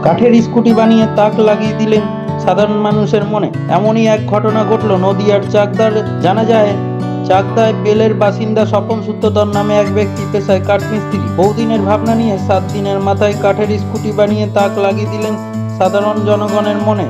কাঠের স্কুটি বানিয়ে তাক লাগিয়ে দিলেন সাধারণ মানুষের মনে। এমনই এক ঘটনা ঘটলো নদিয়ার চাকদার। জানা যায়, চাকদায় বেলের বাসিন্দা স্বপন সূত্রধর নামে এক ব্যক্তি পেশায় কাঠমিস্ত্রি। বহুদিনের ভাবনা নিয়ে 7 দিনের মাথায় কাঠের স্কুটি বানিয়ে তাক লাগিয়ে দিলেন সাধারণ জনগণের মনে।